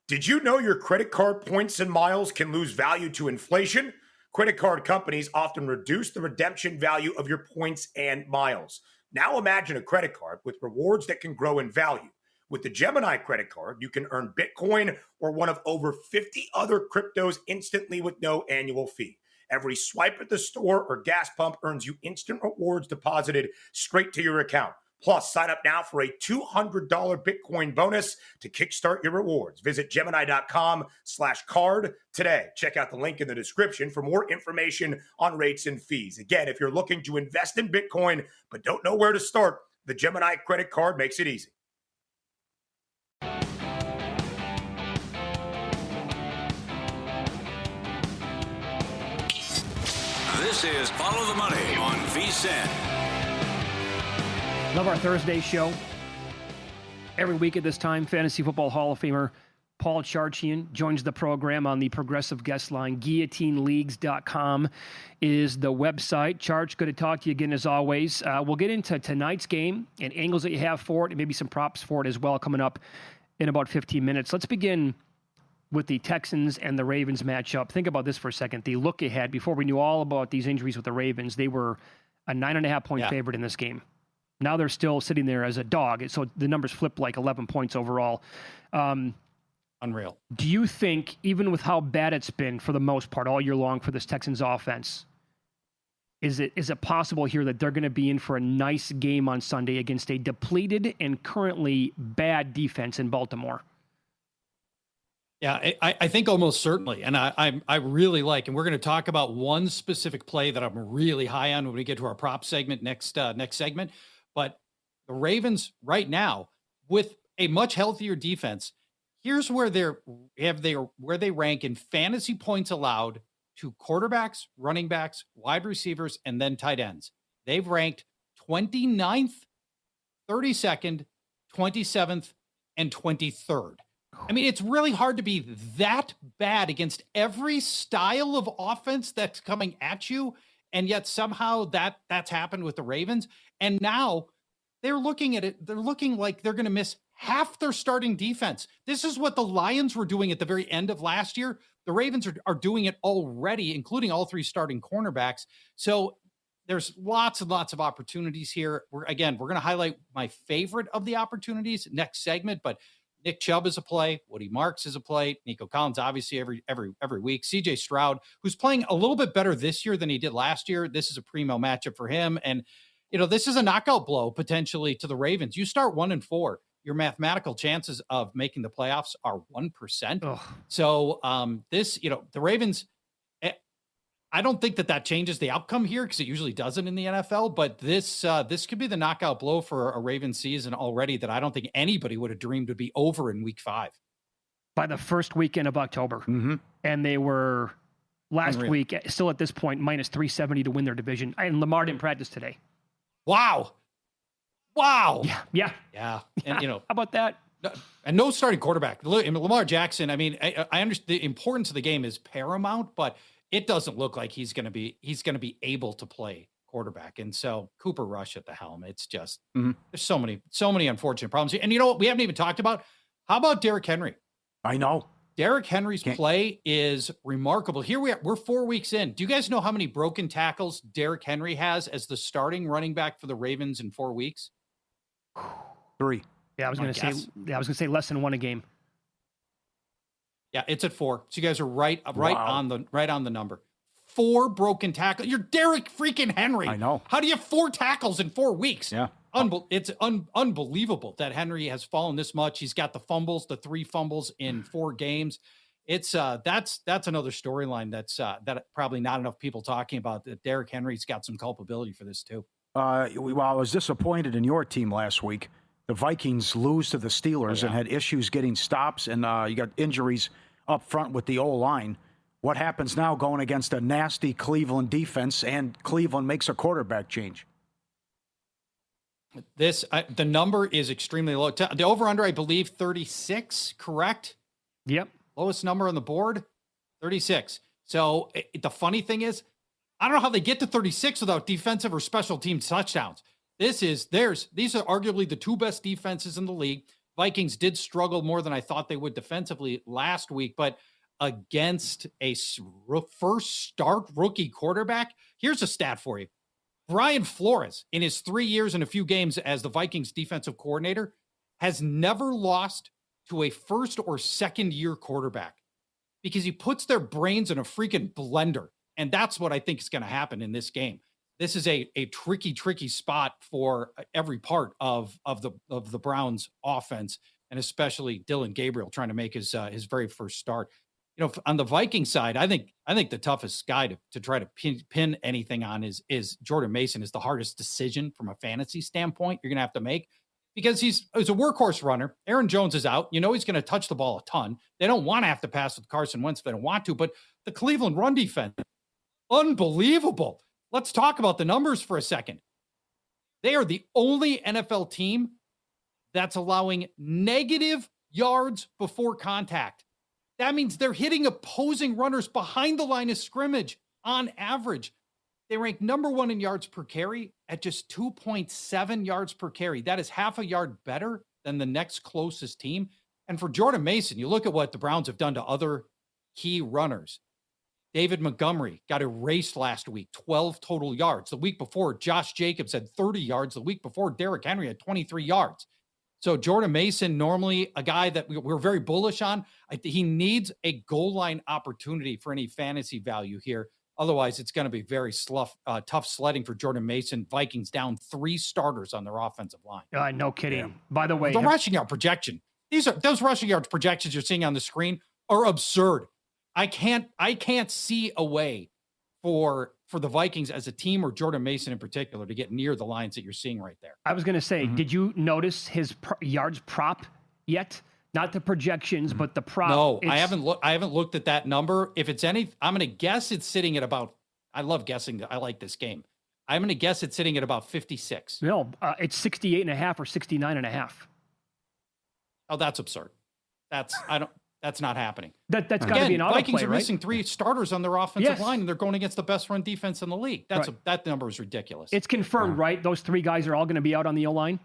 Did you know your credit card points and miles can lose value to inflation? Credit card companies often reduce the redemption value of your points and miles. Now imagine a credit card with rewards that can grow in value. With the Gemini credit card, you can earn Bitcoin or one of over 50 other cryptos instantly with no annual fee. Every swipe at the store or gas pump earns you instant rewards deposited straight to your account. Plus, sign up now for a $200 Bitcoin bonus to kickstart your rewards. Visit Gemini.com/card today. Check out the link in the description for more information on rates and fees. Again, if you're looking to invest in Bitcoin but don't know where to start, the Gemini credit card makes it easy. This is Follow the Money on VSiN. Love our Thursday show. Every week at this time, Fantasy Football Hall of Famer Paul Charchian joins the program on the Progressive Guest Line. GuillotineLeagues.com is the website. Charch, good to talk to you again as always. We'll get into tonight's game and angles that you have for it and maybe some props for it as well coming up in about 15 minutes. Let's begin with the Texans and the Ravens matchup. Think about this for a second. The look ahead, before we knew all about these injuries with the Ravens, they were a 9.5-point favorite in this game. Now they're still sitting there as a dog, so the numbers flip like 11 points overall. Unreal. Do you think, even with how bad it's been for the most part all year long for this Texans offense, is it possible here that they're going to be in for a nice game on Sunday against a depleted and currently bad defense in Baltimore? Yeah, I think almost certainly. And I really like, and we're going to talk about one specific play that I'm really high on when we get to our prop segment next segment. But the Ravens right now, with a much healthier defense, here's where they rank in fantasy points allowed to quarterbacks, running backs, wide receivers, and then tight ends. They've ranked 29th, 32nd, 27th, and 23rd. I mean, it's really hard to be that bad against every style of offense that's coming at you. And yet somehow that's happened with the Ravens. And now they're looking at it. They're looking like they're going to miss half their starting defense. This is what the Lions were doing at the very end of last year. The Ravens are doing it already, including all three starting cornerbacks. So there's lots and lots of opportunities here. We're going to highlight my favorite of the opportunities next segment, but Nick Chubb is a play. Woody Marks is a play. Nico Collins, obviously, every week. C.J. Stroud, who's playing a little bit better this year than he did last year. This is a primo matchup for him. And, this is a knockout blow potentially to the Ravens. You start 1-4, your mathematical chances of making the playoffs are 1%. Ugh. So the Ravens, I don't think that changes the outcome here because it usually doesn't in the NFL, but this could be the knockout blow for a Ravens season already that I don't think anybody would have dreamed would be over in week 5. By the first weekend of October. Mm-hmm. And they were last week, still at this point, minus 370 to win their division. And Lamar didn't practice today. Wow. Yeah. And, how about that? And no starting quarterback. Lamar Jackson, I mean, I understand the importance of the game is paramount, but it doesn't look like he's going to be able to play quarterback. And so Cooper Rush at the helm, it's just, there's so many unfortunate problems. And you know what we haven't even talked about? How about Derrick Henry? I know. Derrick Henry's play is remarkable. Here we are. We're 4 weeks in. Do you guys know how many broken tackles Derrick Henry has as the starting running back for the Ravens in 4 weeks? 3. Yeah, I was going to say less than 1 a game. Yeah, it's at 4. So you guys are right on the number. 4 broken tackles. You're Derrick freaking Henry. I know. How do you have 4 tackles in 4 weeks? Yeah. It's unbelievable that Henry has fallen this much. He's got the 3 fumbles in 4 games. It's that's another storyline that probably not enough people talking about. That Derrick Henry's got some culpability for this too. I was disappointed in your team last week. The Vikings lose to the Steelers and had issues getting stops, and you got injuries up front with the O-line. What happens now going against a nasty Cleveland defense, and Cleveland makes a quarterback change? The number is extremely low. The over-under, I believe, 36, correct? Yep. Lowest number on the board, 36. So the funny thing is, I don't know how they get to 36 without defensive or special team touchdowns. These are arguably the 2 best defenses in the league. Vikings did struggle more than I thought they would defensively last week, but against a first start rookie quarterback, here's a stat for you. Brian Flores, in his 3 years and a few games as the Vikings defensive coordinator, has never lost to a first or second year quarterback because he puts their brains in a freaking blender. And that's what I think is going to happen in this game. This is a tricky spot for every part of the Browns offense, and especially Dylan Gabriel trying to make his very first start. You know, on the Viking side, I think the toughest guy to try to pin anything on is Jordan Mason. Is the hardest decision from a fantasy standpoint you're going to have to make, because he's a workhorse runner. Aaron Jones is out. You know he's going to touch the ball a ton. They don't want to have to pass with Carson Wentz if they don't want to, but the Cleveland run defense, unbelievable. Let's talk about the numbers for a second. They are the only NFL team that's allowing negative yards before contact. That means they're hitting opposing runners behind the line of scrimmage on average. They rank number 1 in yards per carry at just 2.7 yards per carry. That is half a yard better than the next closest team. And for Jordan Mason, you look at what the Browns have done to other key runners. David Montgomery got erased last week, 12 total yards. The week before, Josh Jacobs had 30 yards. The week before, Derrick Henry had 23 yards. So Jordan Mason, normally a guy that we're very bullish on, he needs a goal line opportunity for any fantasy value here. Otherwise, it's going to be very tough sledding for Jordan Mason. Vikings down 3 starters on their offensive line. No kidding. Yeah. By the way, the rushing yard projection. Those rushing yards projections you're seeing on the screen are absurd. I can't see a way for the Vikings as a team, or Jordan Mason in particular, to get near the lines that you're seeing right there. I was going to say, Did you notice his yards prop yet? Not the projections, but the prop. No, I haven't looked at that number. If it's any, I'm going to guess it's sitting at about, I love guessing. I like this game. I'm going to guess it's sitting at about 56. No, it's 68.5 or 69.5. Oh, that's absurd. That's not happening. That's got to be an autoplay, Vikings are right? missing 3 starters on their offensive line, and they're going against the best run defense in the league. That number is ridiculous. It's confirmed, right? Those 3 guys are all going to be out on the O-line?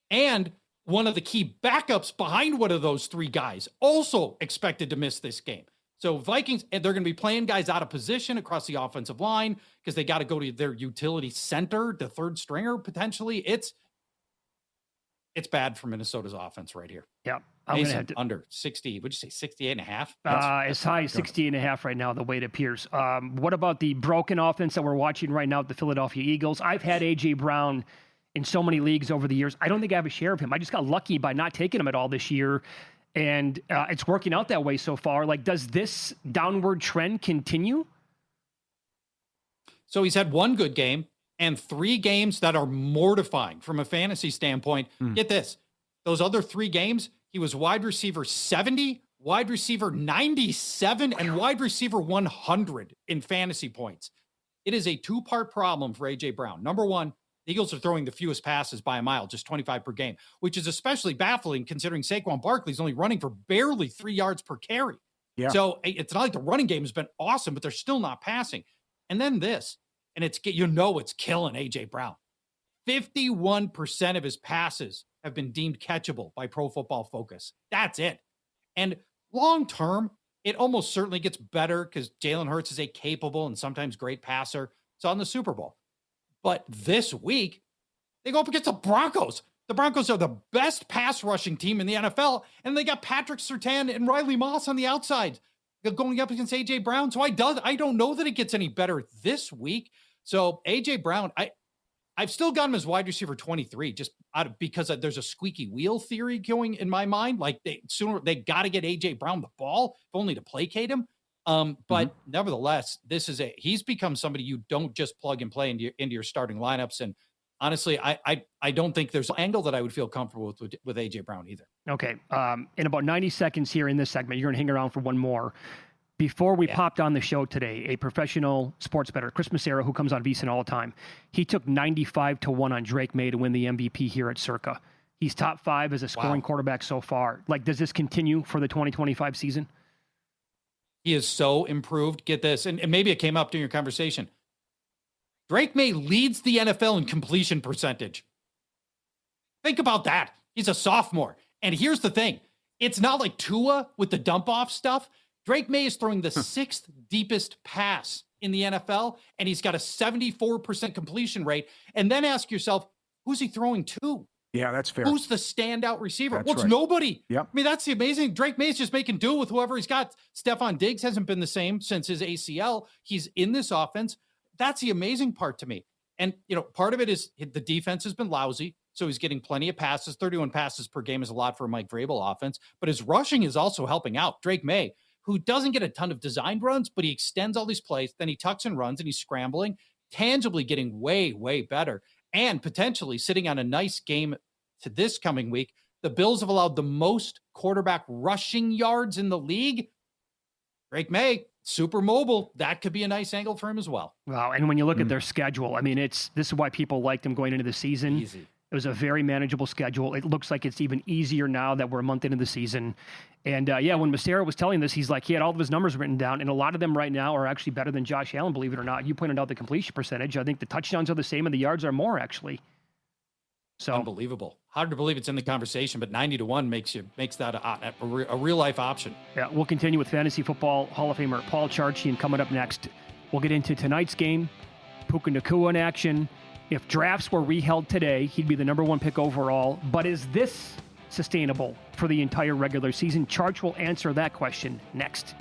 And one of the key backups behind one of those 3 guys also expected to miss this game. So Vikings, they're going to be playing guys out of position across the offensive line because they got to go to their utility center, the third stringer, potentially. It's bad for Minnesota's offense right here. Yeah. Mason, under 60, would you say 68 and a half? As high as 60.5 right now, the way it appears. What about the broken offense that we're watching right now at the Philadelphia Eagles? I've had A.J. Brown in so many leagues over the years. I don't think I have a share of him. I just got lucky by not taking him at all this year. And it's working out that way so far. Like, does this downward trend continue? So he's had 1 good game and 3 games that are mortifying from a fantasy standpoint. Get this. Those other 3 games, he was wide receiver 70, wide receiver 97, and wide receiver 100 in fantasy points. It is a 2-part problem for A.J. Brown. Number 1, the Eagles are throwing the fewest passes by a mile, just 25 per game, which is especially baffling considering Saquon Barkley's only running for barely 3 yards per carry. Yeah. So it's not like the running game has been awesome, but they're still not passing. And then this, and it's killing A.J. Brown. 51% of his passes have been deemed catchable by Pro Football Focus. That's it. And long term, it almost certainly gets better because Jalen Hurts is a capable and sometimes great passer. It's on the Super Bowl. But this week, they go up against the Broncos. The Broncos are the best pass rushing team in the NFL, and they got Patrick Surtain and Riley Moss on the outside going up against A.J. Brown. So I don't know that it gets any better this week. So A.J. Brown, I've still got him as wide receiver 23, just because there's a squeaky wheel theory going in my mind. Like they got to get A.J. Brown the ball, if only to placate him. But nevertheless, he's become somebody you don't just plug and play into your starting lineups. And honestly, I don't think there's an angle that I would feel comfortable with A.J. Brown either. Okay. In about 90 seconds here in this segment, you're going to hang around for one more. Before we popped on the show today, a professional sports bettor, Chris Macero, who comes on VSiN all the time, he took 95-1 on Drake May to win the MVP here at Circa. He's top 5 as a scoring quarterback so far. Like, does this continue for the 2025 season? He is so improved. Get this, and maybe it came up during your conversation. Drake May leads the NFL in completion percentage. Think about that. He's a sophomore. And here's the thing. It's not like Tua with the dump off stuff. Drake May is throwing the sixth deepest pass in the NFL, and he's got a 74% completion rate. And then ask yourself, who's he throwing to? Yeah, that's fair. Who's the standout receiver? That's Well, it's right. nobody. Yep. I mean, that's the amazing. Drake May's just making do with whoever he's got. Stephon Diggs hasn't been the same since his ACL. He's in this offense. That's the amazing part to me. And, part of it is the defense has been lousy. So he's getting plenty of passes. 31 passes per game is a lot for a Mike Vrabel offense. But his rushing is also helping out. Drake May, who doesn't get a ton of designed runs, but he extends all these plays. Then he tucks and runs and he's scrambling, tangibly getting way, way better. And potentially sitting on a nice game to this coming week. The Bills have allowed the most quarterback rushing yards in the league. Drake May, super mobile. That could be a nice angle for him as well. Wow. And when you look at their schedule, I mean, this is why people liked him going into the season. Easy. It was a very manageable schedule. It looks like it's even easier now that we're a month into the season. And when Massera was telling this, he's like, he had all of his numbers written down, and a lot of them right now are actually better than Josh Allen, believe it or not. You pointed out the completion percentage. I think the touchdowns are the same and the yards are more, actually. So Unbelievable. Hard to believe it's in the conversation, but 90-1 makes that a real life option. Yeah, we'll continue with Fantasy Football Hall of Famer Paul Charchian coming up next. We'll get into tonight's game, Puka Nacua in action. If drafts were reheld today, he'd be the number 1 pick overall. But is this sustainable for the entire regular season? Charch will answer that question next.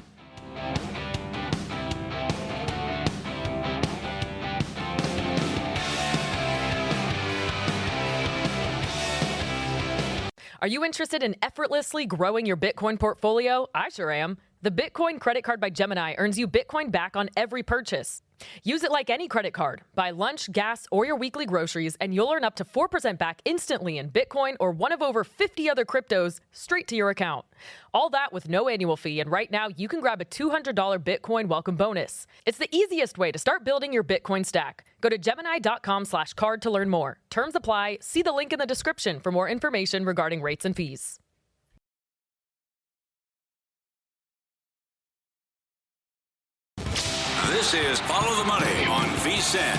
Are you interested in effortlessly growing your Bitcoin portfolio? I sure am. The Bitcoin credit card by Gemini earns you Bitcoin back on every purchase. Use it like any credit card. Buy lunch, gas, or your weekly groceries, and you'll earn up to 4% back instantly in Bitcoin or one of over 50 other cryptos straight to your account. All that with no annual fee, and right now you can grab a $200 Bitcoin welcome bonus. It's the easiest way to start building your Bitcoin stack. Go to Gemini.com/card to learn more. Terms apply. See the link in the description for more information regarding rates and fees. This is Follow the Money on VSiN.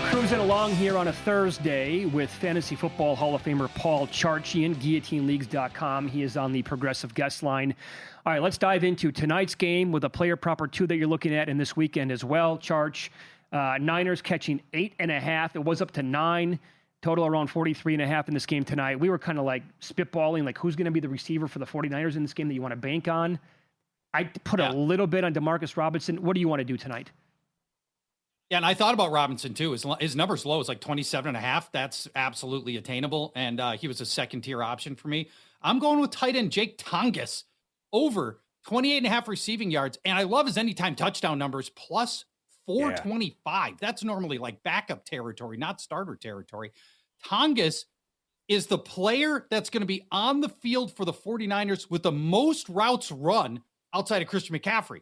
Cruising along here on a Thursday with Fantasy Football Hall of Famer Paul Charchian, GuillotineLeagues.com. He is on the progressive guest line. All right, let's dive into tonight's game with a player prop or two that you're looking at in this weekend as well. Charch, Niners catching 8.5. It was up to 9. Total around 43.5 in this game tonight. We were kind of like spitballing, like who's going to be the receiver for the 49ers in this game that you want to bank on. I put a little bit on Demarcus Robinson. What do you want to do tonight? Yeah, and I thought about Robinson too. His number's low. It's like 27.5. That's absolutely attainable. And he was a second-tier option for me. I'm going with tight end Jake Tongas over 28.5 receiving yards. And I love his anytime touchdown numbers, plus 425. That's normally like backup territory, not starter territory. Tongas is the player that's going to be on the field for the 49ers with the most routes run outside of Christian McCaffrey.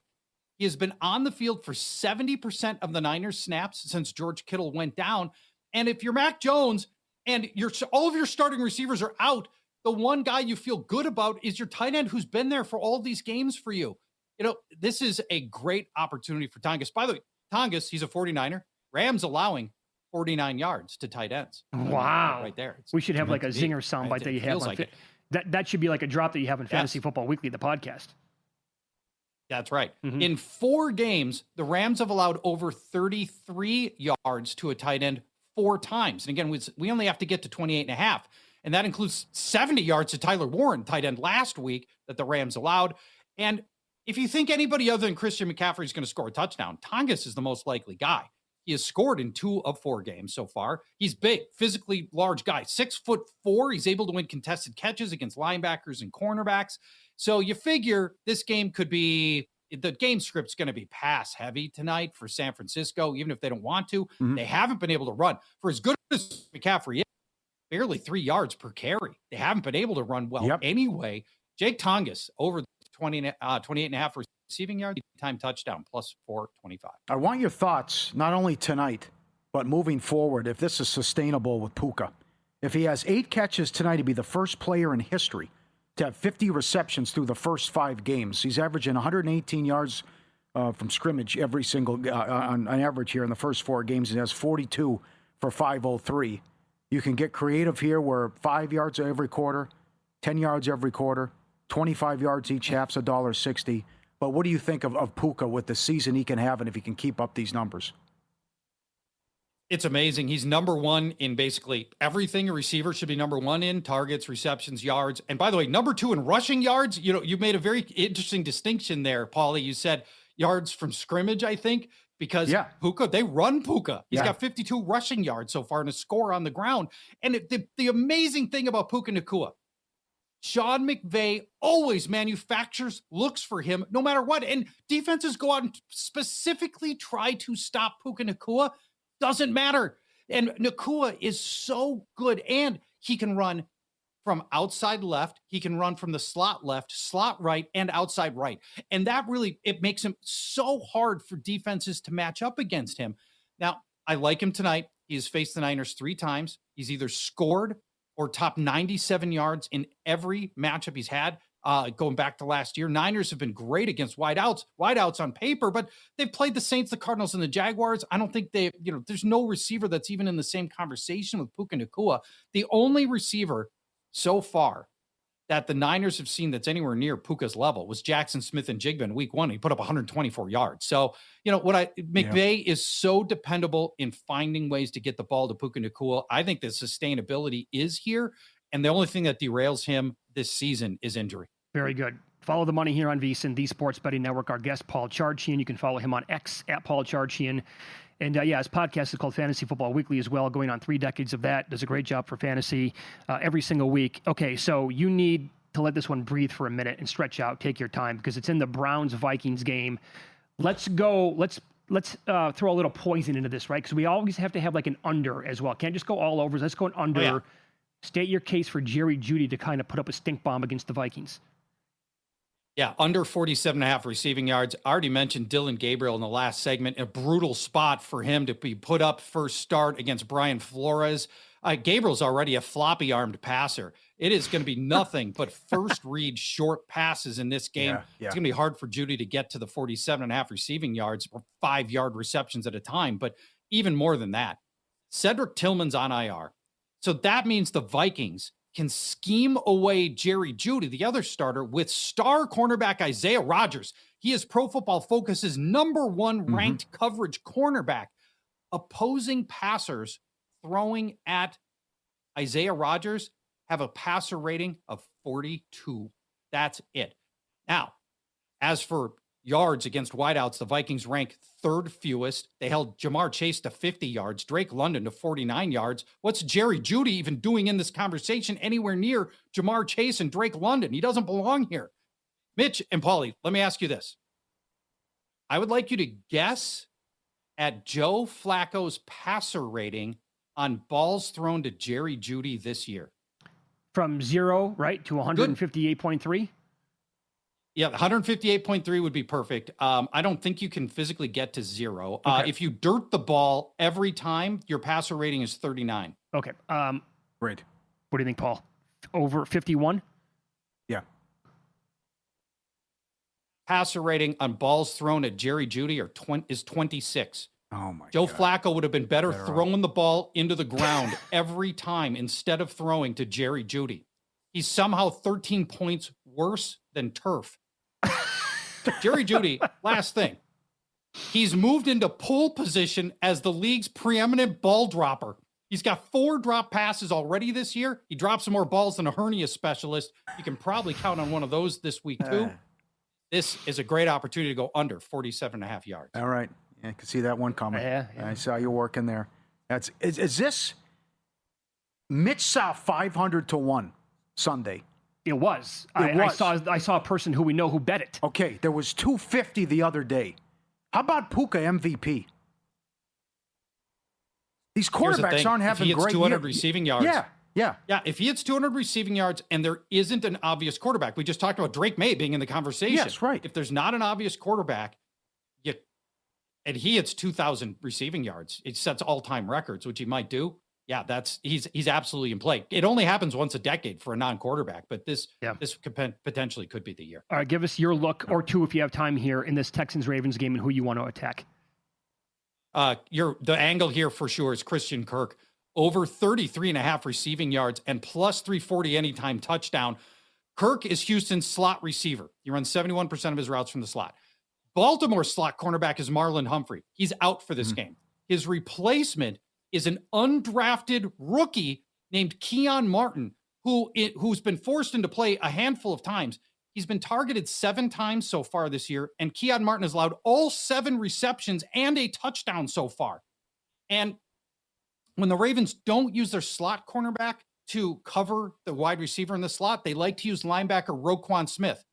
He has been on the field for 70% of the Niners snaps since George Kittle went down. And if you're Mac Jones and all of your starting receivers are out, the one guy you feel good about is your tight end who's been there for all these games for you. This is a great opportunity for Tongas. By the way, Tongas, he's a 49er. Rams allowing 49 yards to tight ends. Wow. Right there. We should have like a zinger soundbite that you have. Like that should be like a drop that you have in Fantasy Football Weekly, the podcast. That's right. Mm-hmm. In 4 games, the Rams have allowed over 33 yards to a tight end 4 times. And again, we only have to get to 28.5. And that includes 70 yards to Tyler Warren, tight end last week, that the Rams allowed. And if you think anybody other than Christian McCaffrey is going to score a touchdown, Tongas is the most likely guy. He has scored in 2 of 4 games so far. He's big, physically large guy, 6'4". He's able to win contested catches against linebackers and cornerbacks. So you figure this game could be, the game script's going to be pass heavy tonight for San Francisco, even if they don't want to. Mm-hmm. They haven't been able to run. For as good as McCaffrey is, barely 3 yards per carry. They haven't been able to run well anyway. Jake Tongas over 28.5 receiving yards, time touchdown, plus 425. I want your thoughts, not only tonight, but moving forward, if this is sustainable with Puka. If he has 8 catches tonight, he'd be the first player in history to have 50 receptions through the first 5 games. He's averaging 118 yards from scrimmage every single on average here in the first 4 games. He has 42 for 503. You can get creative here where 5 yards every quarter, 10 yards every quarter, 25 yards each half's $1.60. But what do you think of Puka with the season he can have and if he can keep up these numbers? It's amazing. He's number one in basically everything a receiver should be number one in: targets, receptions, yards. And by the way, number two in rushing yards. You know, you made a very interesting distinction there, Paulie. You said yards from scrimmage, I think, because Puka, they run Puka. He's got 52 rushing yards so far and a score on the ground. And the amazing thing about Puka Nacua, Sean McVay always manufactures looks for him no matter what. And defenses go out and specifically try to stop Puka Nacua. Doesn't matter. And Nacua is so good. And he can run from outside left. He can run from the slot left, slot right, and outside right. And that really, it makes him so hard for defenses to match up against him. Now, I like him tonight. He has faced the Niners 3 times. He's either scored or top 97 yards in every matchup he's had. Going back to last year, Niners have been great against wideouts on paper, but they've played the Saints, the Cardinals, and the Jaguars. I don't think there's no receiver that's even in the same conversation with Puka Nacua. The only receiver so far that the Niners have seen that's anywhere near Puka's level was Jackson Smith-Njigba in week 1. He put up 124 yards. So, McVay is so dependable in finding ways to get the ball to Puka Nacua. I think the sustainability is here. And the only thing that derails him this season is injury. Very good. Follow the money here on VSiN, the Sports Betting Network. Our guest, Paul Charchian. You can follow him on X at Paul Charchian. And his podcast is called Fantasy Football Weekly as well, going on 3 decades of that. Does a great job for fantasy every single week. Okay, so you need to let this one breathe for a minute and stretch out. Take your time because it's in the Browns-Vikings game. Let's go. Let's throw a little poison into this, right? Because we always have to have like an under as well. Can't just go all overs. Let's go an under. Oh, yeah. State your case for Jerry Jeudy to kind of put up a stink bomb against the Vikings. Yeah, under 47.5 receiving yards. I already mentioned Dylan Gabriel in the last segment. A brutal spot for him to be put up first start against Brian Flores. Gabriel's already a floppy-armed passer. It is going to be nothing but first read short passes in this game. It's going to be hard for Jeudy to get to the 47.5 receiving yards or 5-yard receptions at a time. But even more than that, Cedric Tillman's on IR. So that means the Vikings can scheme away Jerry Jeudy, the other starter, with star cornerback Isaiah Rodgers. He is Pro Football Focus's number 1 ranked coverage cornerback. Opposing passers throwing at Isaiah Rodgers have a passer rating of 42. That's it. Now, as for yards against wideouts, the Vikings rank 3rd fewest. They held Jamar Chase to 50 yards, Drake London to 49 yards. What's Jerry Jeudy even doing in this conversation anywhere near Jamar Chase and Drake London? He doesn't belong here. Mitch and Paulie, let me ask you this. I would like you to guess at Joe Flacco's passer rating on balls thrown to Jerry Jeudy this year. From 0, right, to 158.3? Yeah, 158.3 would be perfect. I don't think you can physically get to 0. Okay. If you dirt the ball every time, your passer rating is 39. Okay. Great. What do you think, Paul? Over 51? Yeah. Passer rating on balls thrown at Jerry Jeudy is 26. Oh, my Joe God. Flacco would have been better throwing the ball into the ground every time instead of throwing to Jerry Jeudy. He's somehow 13 points worse than turf. Jerry Jeudy, last thing. He's moved into pole position as the league's preeminent ball dropper. He's got 4 drop passes already this year. He drops some more balls than a hernia specialist. You can probably count on one of those this week, too. This is a great opportunity to go under 47.5 yards. All right. I can see that one coming. Yeah. I saw you working there. Is this Mitch saw 500 to 1 Sunday? It was. I saw a person who we know who bet it. Okay, there was 250 the other day. How about Puka MVP? These quarterbacks aren't having great. If he hits 200 receiving yards. Yeah. If he hits 200 receiving yards and there isn't an obvious quarterback, we just talked about Drake May being in the conversation. Yes, right. If there's not an obvious quarterback, and he hits 2,000 receiving yards, it sets all-time records, which he might do. Yeah, he's absolutely in play. It only happens once a decade for a non-quarterback, but this potentially could be the year. All right, give us your look or two if you have time here in this Texans-Ravens game and who you want to attack. The angle here for sure is Christian Kirk over 33.5 receiving yards and plus 340 anytime touchdown. Kirk is Houston's slot receiver. He runs 71% of his routes from the slot. Baltimore's slot cornerback is Marlon Humphrey. He's out for this game. His replacement is an undrafted rookie named Keon Martin, who's been forced into play a handful of times. He's been targeted 7 times so far this year, and Keon Martin has allowed all 7 receptions and a touchdown so far. And when the Ravens don't use their slot cornerback to cover the wide receiver in the slot, they like to use linebacker Roquan Smith.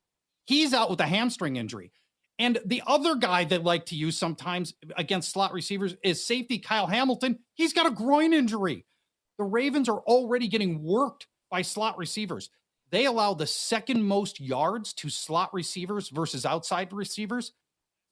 He's out with a hamstring injury. And the other guy they like to use sometimes against slot receivers is safety Kyle Hamilton. He's got a groin injury. The Ravens are already getting worked by slot receivers. They allow the second most yards to slot receivers versus outside receivers.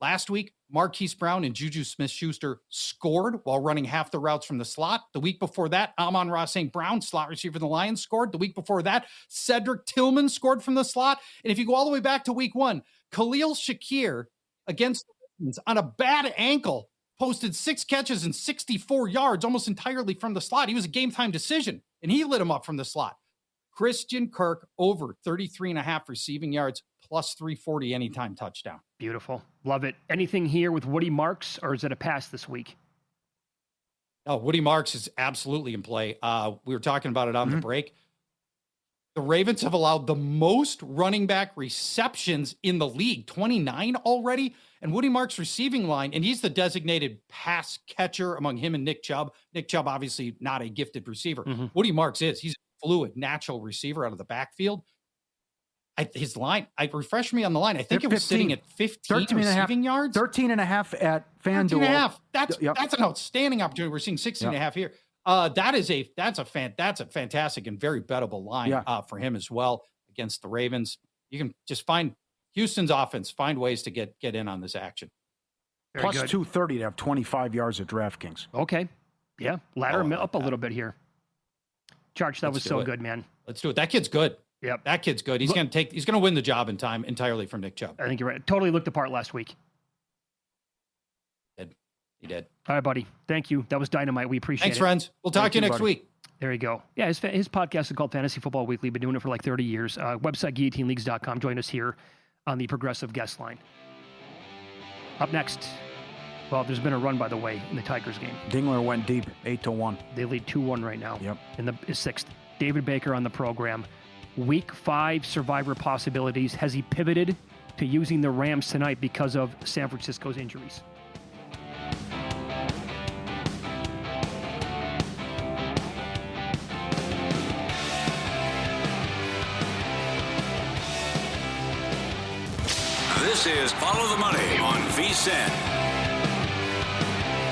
Last week, Marquise Brown and Juju Smith-Schuster scored while running half the routes from the slot. The week before that, Amon-Ra St. Brown, slot receiver for the Lions, scored. The week before that, Cedric Tillman scored from the slot. And if you go all the way back to week 1, Khalil Shakir against the Ravens on a bad ankle posted 6 catches and 64 yards almost entirely from the slot. He was a game-time decision, and he lit him up from the slot. Christian Kirk over 33.5 receiving yards plus 340 anytime touchdown. Beautiful. Love it. Anything here with Woody Marks, or is it a pass this week? Oh, Woody Marks is absolutely in play. We were talking about it on the break. The Ravens have allowed the most running back receptions in the league, 29 already. And Woody Marks' receiving line, and he's the designated pass catcher among him and Nick Chubb. Nick Chubb, obviously not a gifted receiver. Woody Marks is. He's a fluid, natural receiver out of the backfield. His line, refresh me on the line. I think it was sitting at 15 receiving yards. 13.5 at FanDuel. 13.5. That's an outstanding opportunity. We're seeing 16.5 here. That's a fantastic and very bettable line for him as well against the Ravens. You can just find Houston's offense, find ways to get in on this action. Very Plus good. 230 to have 25 yards at DraftKings. Okay. Yeah. Ladder him up a little bit here. Charge, that was so good, man. Let's do it. That kid's good. Yep. That kid's good. He's going to win the job in time entirely from Nick Chubb. I think you're right. Totally looked apart last week. He did. All right, buddy. Thank you. That was dynamite. We appreciate it. Thanks, friends. We'll talk to you next week. There you go. Yeah, his podcast is called Fantasy Football Weekly. Been doing it for like 30 years. Website, guillotineleagues.com. Join us here on the Progressive Guest Line. Up next, well, there's been a run, by the way, in the Tigers game. Dingler went deep, 8-1. They lead 2-1 right now. Yep. In the 6th. David Baker on the program. Week 5 survivor possibilities. Has he pivoted to using the Rams tonight because of San Francisco's injuries? This is Follow the Money on VSiN.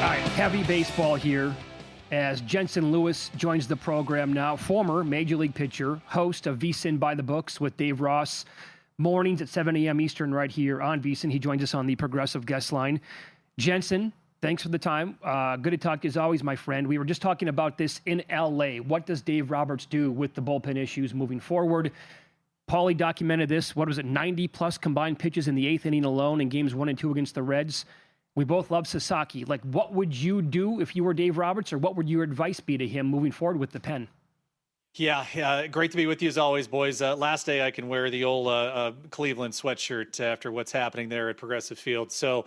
All right, heavy baseball here as Jensen Lewis joins the program now. Former Major League pitcher, host of VSiN by the Books with Dave Ross. Mornings at 7 a.m. Eastern right here on VSiN. He joins us on the Progressive Guest Line. Jensen, thanks for the time. Good to talk to you as always, my friend. We were just talking about this in L.A. What does Dave Roberts do with the bullpen issues moving forward? Paulie documented this. What was it? 90-plus combined pitches in the 8th inning alone in games 1 and 2 against the Reds. We both love Sasaki. Like, what would you do if you were Dave Roberts, or what would your advice be to him moving forward with the pen? Yeah, great to be with you as always, boys. Last day I can wear the old Cleveland sweatshirt after what's happening there at Progressive Field. So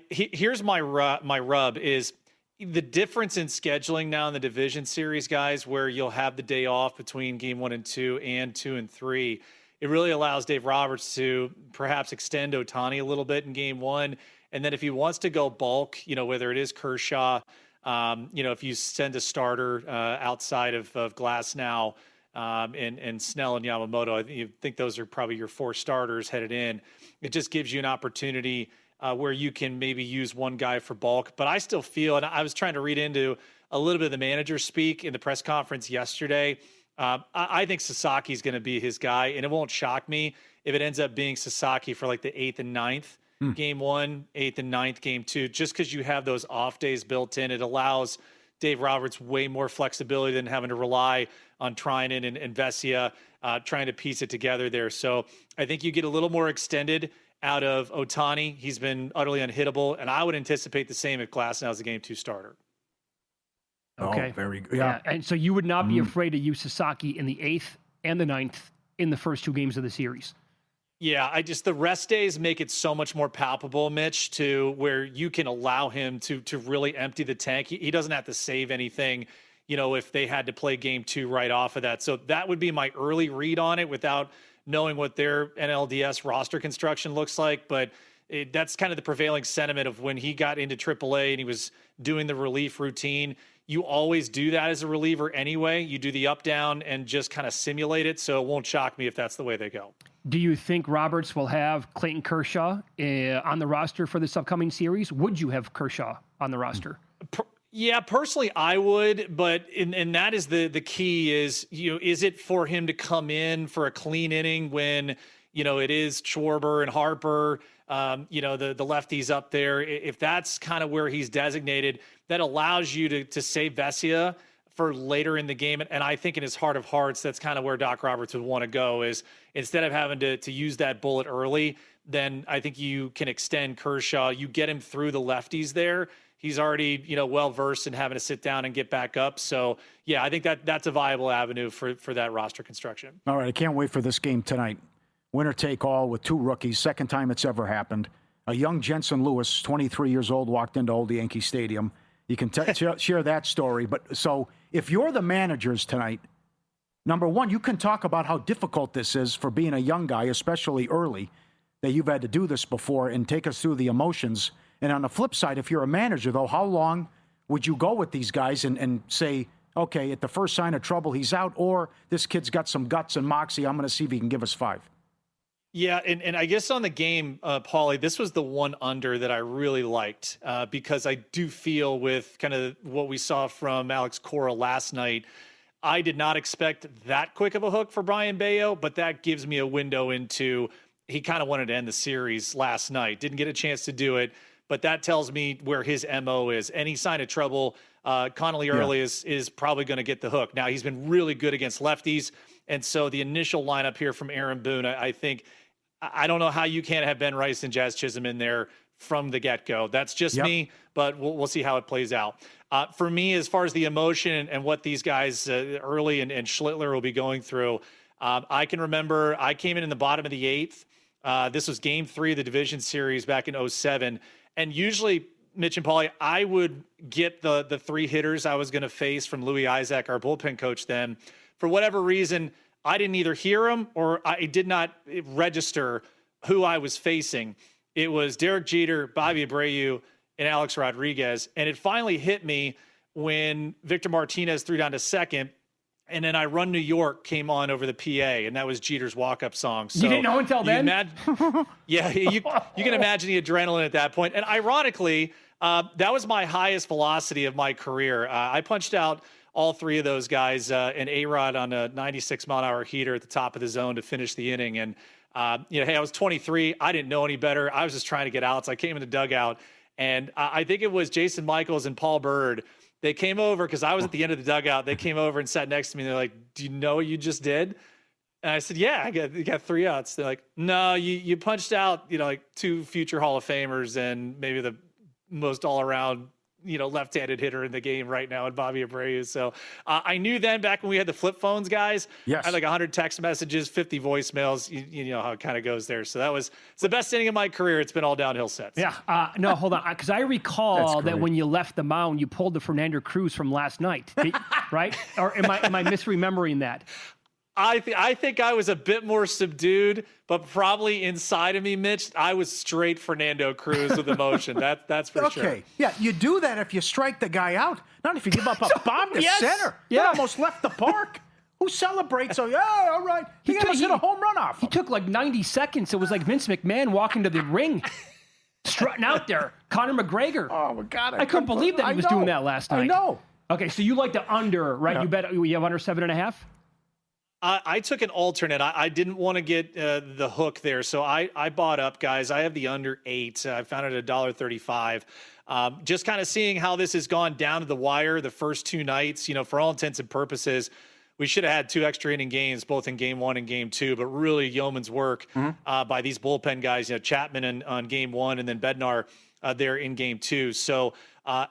here's my rub is the difference in scheduling now in the division series, guys, where you'll have the day off between game 1 and 2 and 2 and 3. It really allows Dave Roberts to perhaps extend Ohtani a little bit in game 1. And then if he wants to go bulk, whether it is Kershaw, if you send a starter outside of Glasnow and Snell and Yamamoto, I think those are probably your 4 starters headed in. It just gives you an opportunity where you can maybe use one guy for bulk. But I still feel, and I was trying to read into a little bit of the manager speak in the press conference yesterday. I think Sasaki is going to be his guy, and it won't shock me if it ends up being Sasaki for like the 8th and 9th. Game 1, 8th and 9th, game 2, just because you have those off days built in, it allows Dave Roberts way more flexibility than having to rely on Treinen and Vesia trying to piece it together there. So I think you get a little more extended out of Ohtani. He's been utterly unhittable, and I would anticipate the same if Glasnow is a game 2 starter. Okay. Oh, very good. Yeah. And so you would not be afraid to use Sasaki in the 8th and the 9th in the first 2 games of the series. Yeah, the rest days make it so much more palpable, Mitch, to where you can allow him to really empty the tank. He doesn't have to save anything, if they had to play game 2 right off of that. So that would be my early read on it without knowing what their NLDS roster construction looks like. But that's kind of the prevailing sentiment of when he got into AAA and he was doing the relief routine. You always do that as a reliever anyway. You do the up down and just kind of simulate it. So it won't shock me if that's the way they go. Do you think Roberts will have Clayton Kershaw on the roster for this upcoming series? Would you have Kershaw on the roster? Yeah, personally, I would, but and that is the key is, is it for him to come in for a clean inning when, it is Schwarber and Harper, the lefties up there. If that's kind of where he's designated, that allows you to save Vesia for later in the game. And I think in his heart of hearts, that's kind of where Doc Roberts would want to go, is instead of having to use that bullet early, then I think you can extend Kershaw. You get him through the lefties there. He's already, well-versed in having to sit down and get back up. So, yeah, I think that's a viable avenue for that roster construction. All right, I can't wait for this game tonight. Winner take all with 2 rookies, second time it's ever happened. A young Jensen Lewis, 23 years old, walked into Old Yankee Stadium. You can share that story. But so if you're the managers tonight, number one, you can talk about how difficult this is for being a young guy, especially early, that you've had to do this before, and take us through the emotions. And on the flip side, if you're a manager, though, how long would you go with these guys and say, okay, at the first sign of trouble, he's out, or this kid's got some guts and moxie, I'm going to see if he can give us 5? Yeah, and I guess on the game, Paulie, this was the one under that I really liked because I do feel with kind of what we saw from Alex Cora last night, I did not expect that quick of a hook for Brian Bayo, but that gives me a window into he kind of wanted to end the series last night. Didn't get a chance to do it, but that tells me where his MO is. Any sign of trouble, Connolly Early is probably going to get the hook. Now, he's been really good against lefties, and so the initial lineup here from Aaron Boone, I think, I don't know how you can't have Ben Rice and Jazz Chisholm in there from the get-go. That's just me, but we'll see how it plays out. For me, as far as the emotion and what these guys, Early and Schlittler, will be going through, I can remember I came in the bottom of the 8th. This was game 3 of the division series back in 2007. And usually, Mitch and Paulie, I would get the 3 hitters I was going to face from Louis Isaac, our bullpen coach then. For whatever reason, I didn't either hear him or I did not register who I was facing. It was Derek Jeter, Bobby Abreu, and Alex Rodriguez. And it finally hit me when Victor Martinez threw down to second. And then I Run New York came on over the PA, and that was Jeter's walk-up song. So you didn't know until then? You can imagine the adrenaline at that point. And ironically, that was my highest velocity of my career. I punched out all 3 of those guys, and A-Rod on a 96-mile-an-hour heater at the top of the zone to finish the inning. And, hey, I was 23. I didn't know any better. I was just trying to get outs. I came in the dugout, and I think it was Jason Michaels and Paul Bird. They came over because I was at the end of the dugout. They came over and sat next to me. And they're like, "Do you know what you just did?" And I said, "Yeah, I got 3 outs." They're like, "No, you punched out, like 2 future Hall of Famers and maybe the most all-around, left-handed hitter in the game right now in Bobby Abreu." So I knew then, back when we had the flip phones, guys, yes. I had like 100 text messages, 50 voicemails. You know how it kind of goes there. So it's the best inning of my career. It's been all downhill since. Yeah. No, hold on. Because I recall that when you left the mound, you pulled the Fernando Cruz from last night, right? Or am I misremembering that? I think I was a bit more subdued, but probably inside of me, Mitch, I was straight Fernando Cruz with emotion. That's for sure. Okay. Yeah, you do that if you strike the guy out, not if you give up a bomb to center. Yeah. That almost left the park. Who celebrates? Oh, yeah, all right. He almost hit a home run off him. He took like 90 seconds. It was like Vince McMahon walking to the ring, strutting out there. Conor McGregor. Oh, my God. I couldn't believe that he was doing that last night. I know. Okay, so you like the under, right? Yeah. You bet you have under 7.5? I took an alternate. I didn't want to get the hook there, so I bought up, guys. I have the under 8. I found it at $1.35. Just kind of seeing how this has gone down to the wire the first 2 nights. For all intents and purposes, we should have had 2 extra inning games, both in game 1 and game 2. But really, yeoman's work by these bullpen guys. Chapman on game 1, and then Bednar there in game 2. So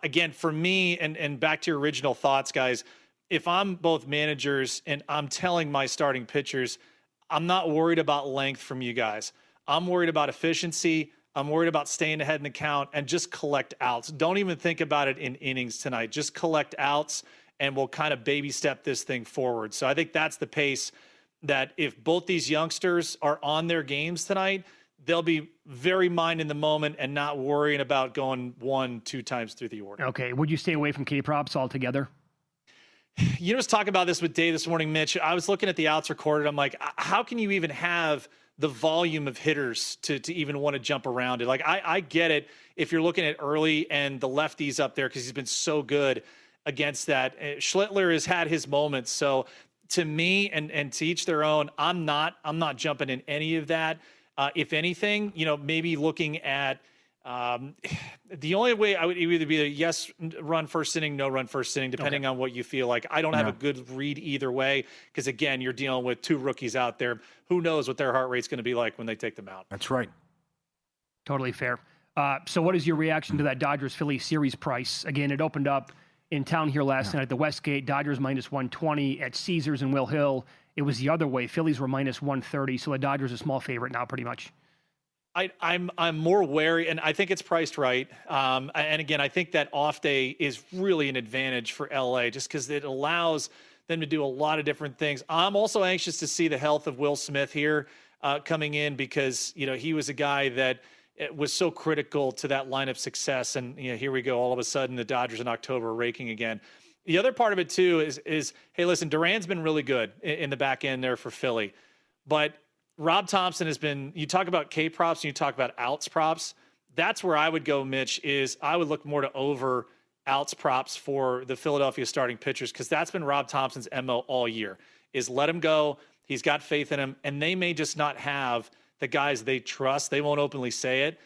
Again, for me, and back to your original thoughts, guys, if I'm both managers and I'm telling my starting pitchers, I'm not worried about length from you guys. I'm worried about efficiency. I'm worried about staying ahead in the count and just collect outs. Don't even think about it in innings tonight. Just collect outs and we'll kind of baby step this thing forward. So I think that's the pace that if both these youngsters are on their games tonight, they'll be very mind in the moment and not worrying about going 1-2 times through the order. Okay. Would you stay away from K-props altogether? You know, I was talking about this with Dave this morning, Mitch. I was looking at the outs recorded. I'm like, how can you even have the volume of hitters to even want to jump around it? Like, I get it if you're looking at early and the lefties up there because he's been so good against that. Schlittler has had his moments. So to me, and to each their own, I'm not jumping in any of that. If anything, you know, maybe looking at the only way I would either be a yes run first inning, no run first inning, depending on what you feel like. I don't have a good read either way because, again, you're dealing with two rookies out there. Who knows what their heart rate's going to be like when they take them out. That's right. Totally fair. So what is your reaction to that Dodgers-Phillies series price? Again, it opened up in town here last night at the Westgate. Dodgers minus 120 at Caesars and Will Hill. It was the other way. Phillies were minus 130, so the Dodgers are a small favorite now pretty much. I'm more wary, and I think it's priced right. And again, I think that off day is really an advantage for LA just because it allows them to do a lot of different things. I'm also anxious to see the health of Will Smith here coming in because, you know, he was a guy that was so critical to that lineup success. And, you know, here we go. All of a sudden, the Dodgers in October are raking again. The other part of it, too, is hey, listen, Duran's been really good in the back end there for Philly. But Rob Thompson has been, you talk about K props and you talk about outs props. That's where I would go, Mitch, is I would look more to over outs props for the Philadelphia starting pitchers because that's been Rob Thompson's MO all year, is let him go. He's got faith in him, and they may just not have the guys they trust. They won't openly say it.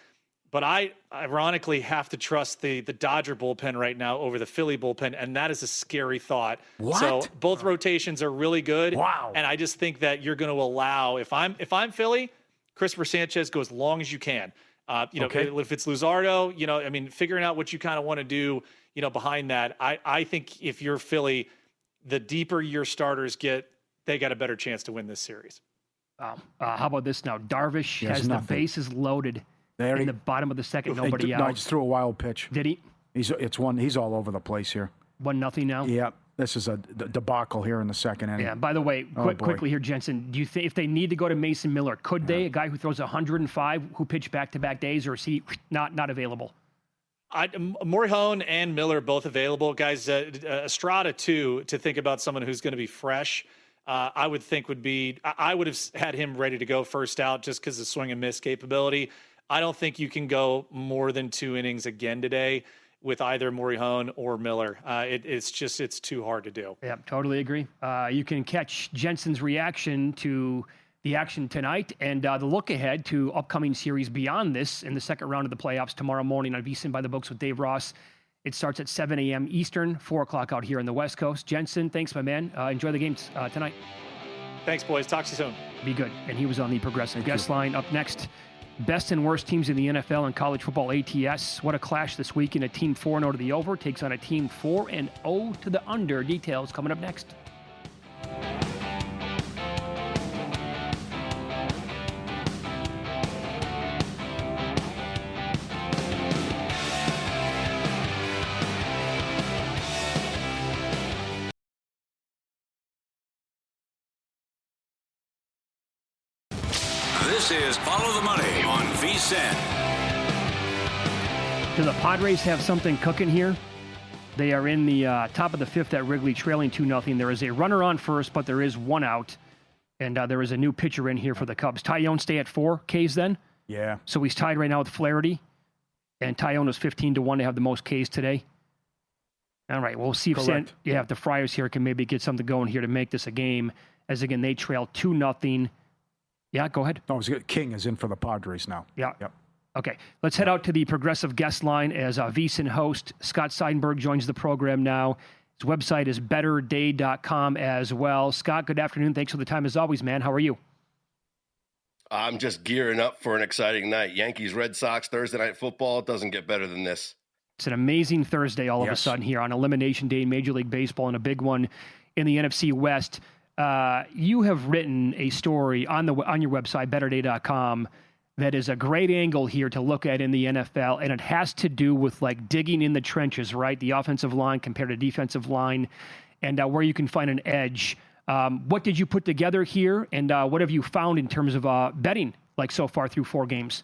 But I ironically have to trust the Dodger bullpen right now over the Philly bullpen, and that is a scary thought. What? So both rotations are really good. Wow. And I just think that you're going to allow, if I'm Philly, Christopher Sanchez go as long as you can. You know, if it's Luzardo, you know, I mean, figuring out what you kind of want to do, you know, behind that. I think if you're Philly, the deeper your starters get, they got a better chance to win this series. How about this now? Darvish has the bases loaded. In the bottom of the second, nobody out. No, he just threw a wild pitch. Did he? He's all over the place here. 1-0 now? Yeah, this is a debacle here in the second inning. Yeah, by the way, quickly here, Jensen, do you think if they need to go to Mason Miller, could they, a guy who throws 105, who pitched back-to-back days, or is he not available? Morejon and Miller both available. Guys, Estrada, too, to think about someone who's going to be fresh, I would think I would have had him ready to go first out just because of swing and miss capability. I don't think you can go more than 2 innings again today with either Morejon or Miller. It's too hard to do. Yeah, totally agree. You can catch Jensen's reaction to the action tonight and the look ahead to upcoming series beyond this in the second round of the playoffs tomorrow morning on VSiN by the Books with Dave Ross. It starts at 7 a.m. Eastern, 4 o'clock out here on the West Coast. Jensen, thanks, my man. Enjoy the games tonight. Thanks, boys. Talk to you soon. Be good. And he was on the Progressive Guest Line. Up next, best and worst teams in the NFL and college football ATS. What a clash this weekend. A team 4-0 to the over takes on a team 4-0 to the under. Details coming up next. This is Follow the Money on VSiN. Do the Padres have something cooking here? They are in the top of the fifth at Wrigley, trailing 2-0. There is a runner on first, but there is one out. And there is a new pitcher in here for the Cubs. Tyone stay at 4 Ks then? Yeah. So he's tied right now with Flaherty. And Tyone is 15-1 to have the most Ks today. All right, we'll see if the Friars here can maybe get something going here to make this a game. As again, they trail 2-0. Yeah, go ahead. No, King is in for the Padres now. Yeah. Yep. Okay, let's head out to the Progressive Guest Line as VSiN host Scott Seidenberg joins the program now. His website is betterday.com as well. Scott, good afternoon. Thanks for the time as always, man. How are you? I'm just gearing up for an exciting night. Yankees, Red Sox, Thursday Night Football. It doesn't get better than this. It's an amazing Thursday all of a Yes. sudden here on Elimination Day in Major League Baseball, and a big one in the NFC West. You have written a story on your website, betterday.com, that is a great angle here to look at in the NFL, and it has to do with like digging in the trenches, right? The offensive line compared to defensive line, and where you can find an edge. What did you put together here, and what have you found in terms of betting, like so far through 4 games?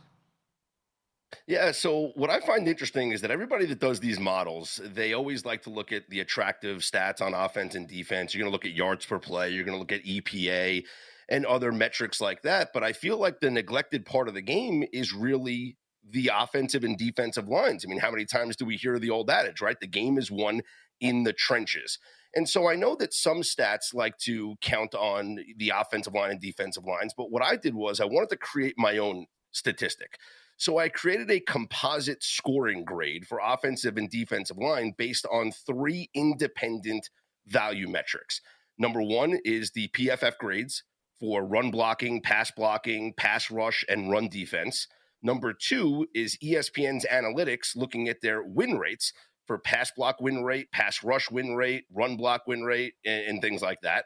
Yeah, so what I find interesting is that everybody that does these models, they always like to look at the attractive stats on offense and defense. You're going to look at yards per play, you're going to look at EPA and other metrics like that. But I feel like the neglected part of the game is really the offensive and defensive lines. I mean, how many times do we hear the old adage, right? The game is won in the trenches. And so I know that some stats like to count on the offensive line and defensive lines, but what I did was I wanted to create my own statistic. So I created a composite scoring grade for offensive and defensive line based on 3 independent value metrics. Number 1 is the PFF grades for run blocking, pass rush, and run defense. Number 2 is ESPN's analytics looking at their win rates for pass block win rate, pass rush win rate, run block win rate, and things like that.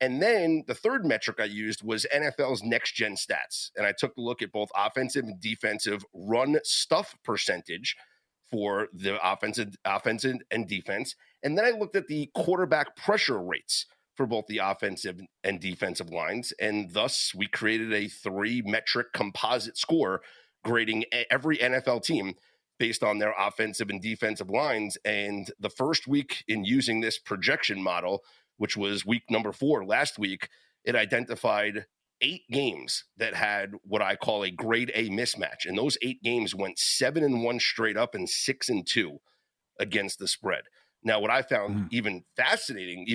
And then the third metric I used was NFL's next gen stats. And I took a look at both offensive and defensive run stuff percentage for the offense and defense. And then I looked at the quarterback pressure rates for both the offensive and defensive lines. And thus we created a 3 metric composite score grading every NFL team based on their offensive and defensive lines. And the first week in using this projection model, which was week number 4 last week, it identified 8 games that had what I call a grade A mismatch. And those 8 games went 7-1 straight up and 6-2 against the spread. Now, what I found even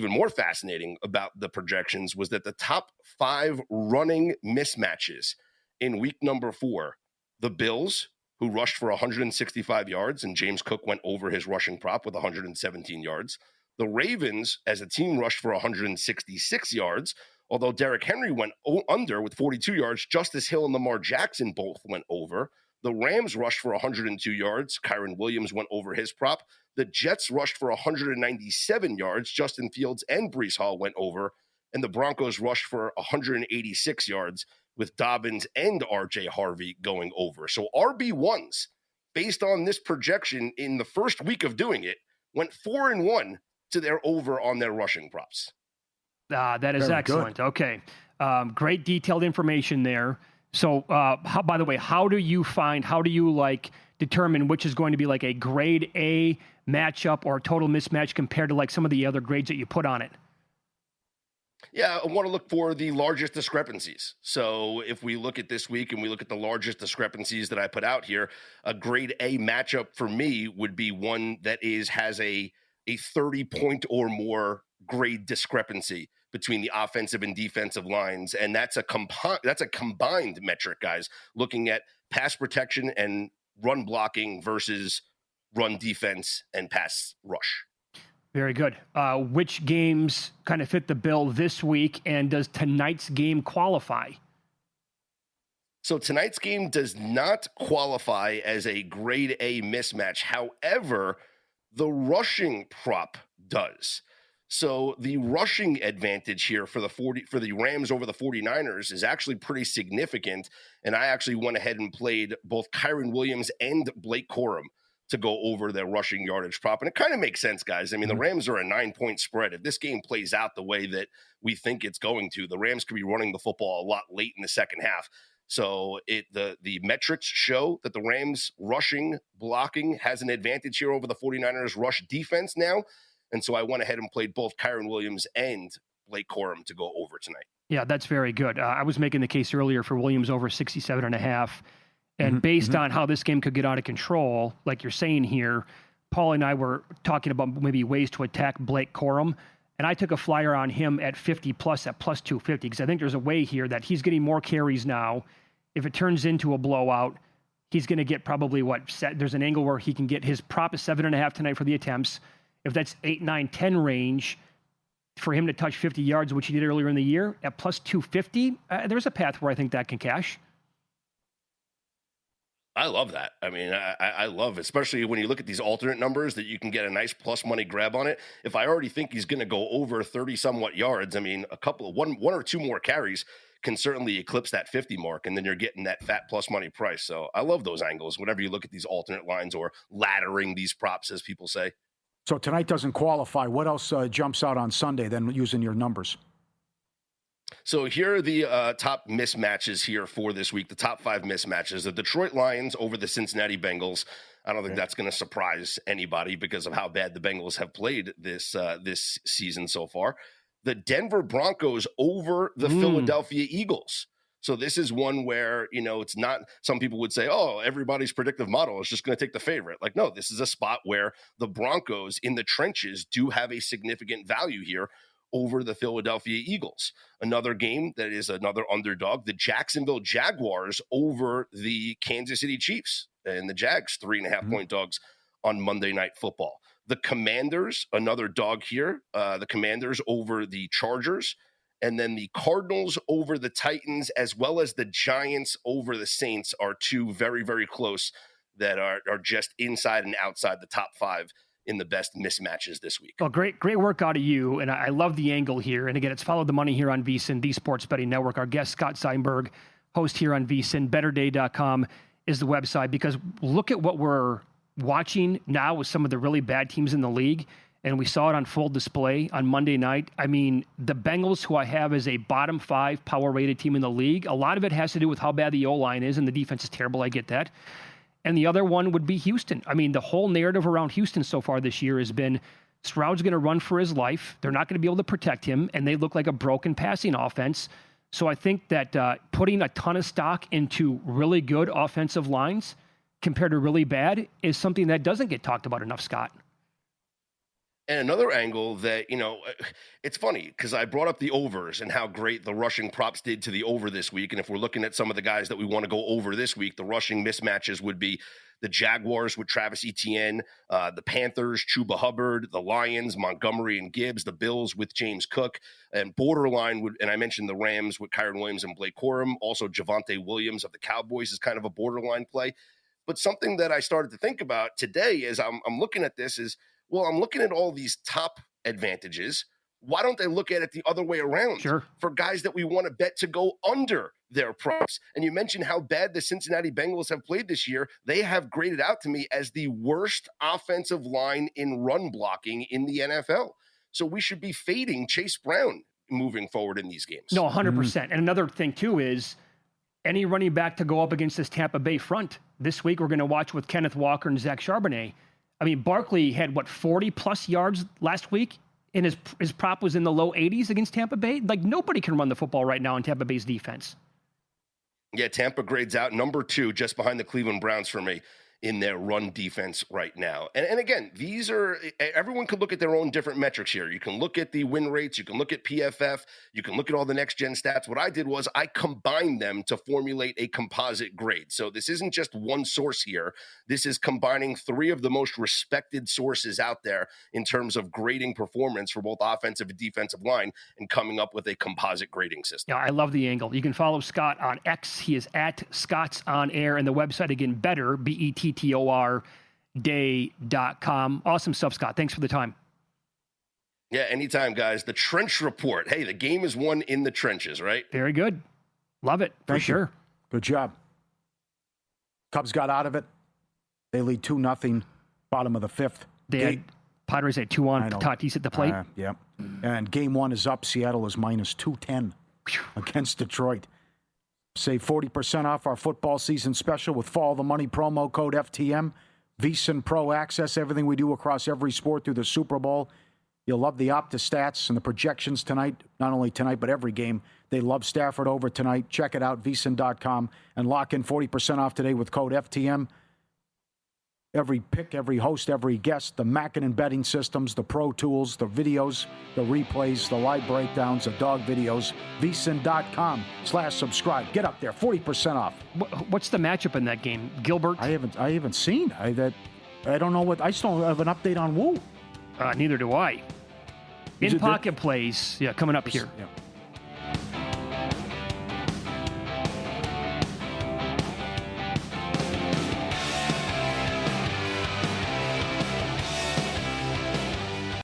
more fascinating about the projections was that the top 5 running mismatches in week number 4, the Bills, who rushed for 165 yards, and James Cook went over his rushing prop with 117 yards. The Ravens, as a team, rushed for 166 yards, although Derrick Henry went under with 42 yards. Justice Hill and Lamar Jackson both went over. The Rams rushed for 102 yards. Kyron Williams went over his prop. The Jets rushed for 197 yards. Justin Fields and Breece Hall went over. And the Broncos rushed for 186 yards with Dobbins and RJ Harvey going over. So RB1s, based on this projection in the first week of doing it, went 4-1 to their over on their rushing props. That is Very excellent. good. Okay. Great detailed information there. So, by the way, how do you determine which is going to be like a grade A matchup or a total mismatch compared to like some of the other grades that you put on it? Yeah, I want to look for the largest discrepancies. So if we look at this week and we look at the largest discrepancies that I put out here, a grade A matchup for me would be one that has a 30-point or more grade discrepancy between the offensive and defensive lines. And that's a combined metric, guys, looking at pass protection and run blocking versus run defense and pass rush. Very good. Which games kind of fit the bill this week, and does tonight's game qualify? So tonight's game does not qualify as a grade A mismatch. However, the rushing prop does. So the rushing advantage here for the Rams over the 49ers is actually pretty significant. And I actually went ahead and played both Kyron Williams and Blake Corum to go over their rushing yardage prop. And it kind of makes sense, guys. I mean, the Rams are a 9-point spread. If this game plays out the way that we think it's going to, the Rams could be running the football a lot late in the second half. So the metrics show that the Rams rushing blocking has an advantage here over the 49ers rush defense now. And so I went ahead and played both Kyron Williams and Blake Corum to go over tonight. Yeah, that's very good. I was making the case earlier for Williams over 67.5. And based on how this game could get out of control, like you're saying here, Paul and I were talking about maybe ways to attack Blake Corum. And I took a flyer on him at 50 plus at plus 250, because I think there's a way here that he's getting more carries now. If it turns into a blowout, he's going to get probably there's an angle where he can get his prop is 7.5 tonight for the attempts. If that's 8, 9, 10 range for him to touch 50 yards, which he did earlier in the year at plus 250, there's a path where I think that can cash. I love that. I mean, I love, especially when you look at these alternate numbers that you can get a nice plus money grab on it. If I already think he's going to go over 30 somewhat yards, I mean, one or two more carries can certainly eclipse that 50 mark, and then you're getting that fat plus money price. So I love those angles whenever you look at these alternate lines or laddering these props, as people say. So tonight doesn't qualify. What else jumps out on Sunday then using your numbers? So here are the top mismatches here for this week, the top 5 mismatches. The Detroit Lions over the Cincinnati Bengals. I don't think that's going to surprise anybody because of how bad the Bengals have played this season so far. The Denver Broncos over the Philadelphia Eagles. So this is one where, it's not, some people would say, oh, everybody's predictive model is just going to take the favorite. Like, no, this is a spot where the Broncos in the trenches do have a significant value here over the Philadelphia Eagles. Another game that is another underdog, the Jacksonville Jaguars over the Kansas City Chiefs, and the Jags 3.5 point dogs on Monday Night Football. The Commanders, another dog here, the Commanders over the Chargers, and then the Cardinals over the Titans, as well as the Giants over the Saints are two very, very close that are just inside and outside the top 5 in the best mismatches this week. Well, great work out of you, and I love the angle here. And again, it's Follow the Money here on VSiN, the Sports Betting Network. Our guest, Scott Seinberg, host here on VSiN. BetterDay.com is the website, because look at what we're watching now with some of the really bad teams in the league, and we saw it on full display on Monday night. I mean, the Bengals, who I have as a bottom 5 power-rated team in the league, a lot of it has to do with how bad the O-line is, and the defense is terrible. I get that. And the other one would be Houston. I mean, the whole narrative around Houston so far this year has been Stroud's going to run for his life. They're not going to be able to protect him, and they look like a broken passing offense. So I think that putting a ton of stock into really good offensive lines compared to really bad is something that doesn't get talked about enough, Scott. And another angle that, it's funny because I brought up the overs and how great the rushing props did to the over this week. And if we're looking at some of the guys that we want to go over this week, the rushing mismatches would be the Jaguars with Travis Etienne, the Panthers, Chuba Hubbard, the Lions, Montgomery and Gibbs, the Bills with James Cook, and borderline and I mentioned the Rams with Kyren Williams and Blake Corum. Also, Javonte Williams of the Cowboys is kind of a borderline play. But something that I started to think about today as I'm looking at this is, well, I'm looking at all these top advantages. Why don't they look at it the other way around? Sure. For guys that we want to bet to go under their props? And you mentioned how bad the Cincinnati Bengals have played this year. They have graded out to me as the worst offensive line in run blocking in the NFL. So we should be fading Chase Brown moving forward in these games. No, 100%. And another thing, too, is any running back to go up against this Tampa Bay front. This week, we're going to watch with Kenneth Walker and Zach Charbonnet. I mean, Barkley had, 40-plus yards last week, and his prop was in the low 80s against Tampa Bay. Like, nobody can run the football right now in Tampa Bay's defense. Yeah, Tampa grades out number 2, just behind the Cleveland Browns for me in their run defense right now. And again, these are, everyone could look at their own different metrics here. You can look at the win rates, you can look at PFF, you can look at all the next gen stats. What I did was I combined them to formulate a composite grade. So this isn't just one source here. This is combining 3 of the most respected sources out there in terms of grading performance for both offensive and defensive line and coming up with a composite grading system. Yeah, I love the angle. You can follow Scott on X. He is at Scott's On Air, and the website again, better, BETTOR day.com. Awesome stuff, Scott. Thanks for the time. Yeah, anytime, guys. The Trench Report. Hey, the game is won in the trenches, right? Very good. Love it, for sure. Good job. Cubs got out of it. They lead 2-0, bottom of the 5th. Padres had 2 on. Tatis at the plate. Yeah. And game 1 is up. Seattle is minus 210 against Detroit. Save 40% off our football season special with Follow the Money promo code FTM. VSiN Pro Access, everything we do across every sport through the Super Bowl. You'll love the Opta stats and the projections tonight. Not only tonight, but every game. They love Stafford over tonight. Check it out, VSiN.com, and lock in 40% off today with code FTM. Every pick, every host, every guest, the Mackinnon betting systems, the Pro Tools, the videos, the replays, the live breakdowns, the dog videos, VSiN.com/subscribe. Get up there, 40% off. What's the matchup in that game? Gilbert? I haven't seen. I don't know what. I still don't have an update on Wu. Neither do I. In pocket plays, coming up here. Yeah.